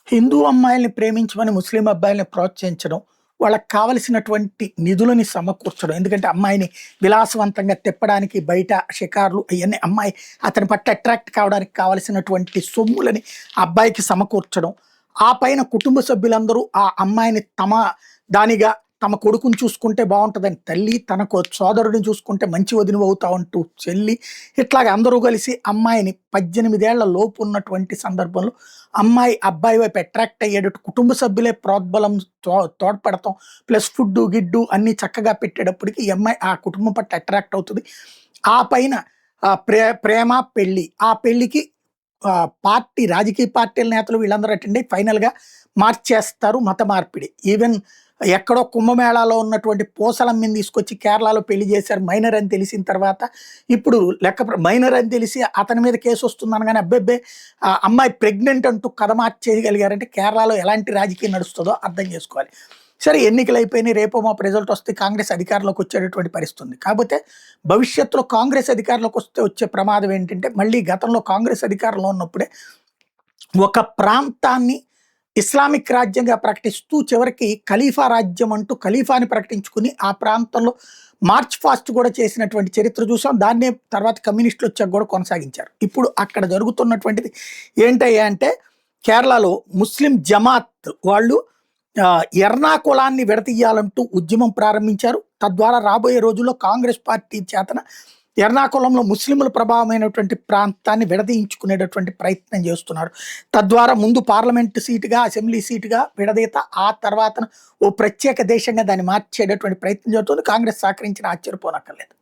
హిందూ అమ్మాయిల్ని ప్రేమించమని ముస్లిం అబ్బాయిల్ని ప్రోత్సహించడం, వాళ్ళకి కావలసినటువంటి నిధులని సమకూర్చడం. ఎందుకంటే అమ్మాయిని విలాసవంతంగా తిప్పడానికి బయట షికారులు అయన్నీ అమ్మాయి అతని పట్ల అట్రాక్ట్ కావడానికి కావలసినటువంటి సొమ్ములని అబ్బాయికి సమకూర్చడం. ఆ పైన కుటుంబ సభ్యులందరూ ఆ అమ్మాయిని దానిగా తమ కొడుకుని చూసుకుంటే బావుంటదని తల్లి, తనకు సోదరుడిని చూసుకుంటే మంచి వదినవుతావంటూ చెల్లి, ఇట్లాగ అందరూ కలిసి అమ్మాయిని 18 ఏళ్ల లోపు ఉన్నటువంటి సందర్భంలో అమ్మాయి అబ్బాయి వైపు అట్రాక్ట్ అయ్యేటట్టు కుటుంబ సభ్యులే ప్రోద్బలం తోడ్పడతాం. ప్లస్ ఫుడ్డు, గిడ్డు అన్నీ చక్కగా పెట్టేటప్పటికి ఈ అమ్మాయి ఆ కుటుంబం పట్ల అట్రాక్ట్ అవుతది. ఆ పైన ప్రేమ, పెళ్లి. ఆ పెళ్లికి రాజకీయ పార్టీల నేతలు వీళ్ళందరూ అటెండ్ అయ్యి ఫైనల్‌గా మార్చేస్తారు మత మార్పిడి. ఈవెన్ ఎక్కడో కుంభమేళాలో ఉన్నటువంటి పూసలమ్మని తీసుకొచ్చి కేరళలో పెళ్లి చేశారు. మైనర్ అని తెలిసిన తర్వాత ఇప్పుడు మైనర్ అని తెలిసి అతని మీద కేసు వస్తుందనగానే అబ్బెబ్బే అమ్మాయి ప్రెగ్నెంట్ అంటూ కథ మార్చేయగలిగారంటే కేరళలో ఎలాంటి రాజకీయం నడుస్తుందో అర్థం చేసుకోవాలి. సరే ఎన్నికలు అయిపోయినాయి. రేపో మాపు రిజల్ట్ వస్తే కాంగ్రెస్ అధికారంలోకి వచ్చేటటువంటి పరిస్థితి ఉంది. కాకపోతే భవిష్యత్తులో కాంగ్రెస్ అధికారంలోకి వస్తే వచ్చే ప్రమాదం ఏంటంటే మళ్ళీ గతంలో కాంగ్రెస్ అధికారంలో ఉన్నప్పుడే ఒక ప్రాంతాన్ని ఇస్లామిక్ రాజ్యంగా ప్రకటిస్తూ చివరికి ఖలీఫా రాజ్యం అంటూ ఖలీఫాని ప్రకటించుకుని ఆ ప్రాంతంలో మార్చ్ ఫాస్ట్ కూడా చేసినటువంటి చరిత్ర చూసాం. దాన్నే తర్వాత కమ్యూనిస్టులు వచ్చాక కూడా కొనసాగించారు. ఇప్పుడు అక్కడ జరుగుతున్నటువంటిది ఏంటయ్యా అంటే కేరళలో ముస్లిం జమాత్ వాళ్ళు ఎర్నాకుళాన్ని విడతీయాలంటూ ఉద్యమం ప్రారంభించారు. తద్వారా రాబోయే రోజుల్లో కాంగ్రెస్ పార్టీ చేతన ఎర్నాకుళంలో ముస్లింల ప్రభావమైనటువంటి ప్రాంతాన్ని విడదీయించుకునేటటువంటి ప్రయత్నం చేస్తున్నారు. తద్వారా ముందు పార్లమెంటు సీటుగా, అసెంబ్లీ సీటుగా విడదీత, ఆ తర్వాత ఓ ప్రత్యేక దేశంగా దాన్ని మార్చేటటువంటి ప్రయత్నం జరుగుతుంది. కాంగ్రెస్ సహకరించిన ఆశ్చర్యపోనక్కర్లేదు.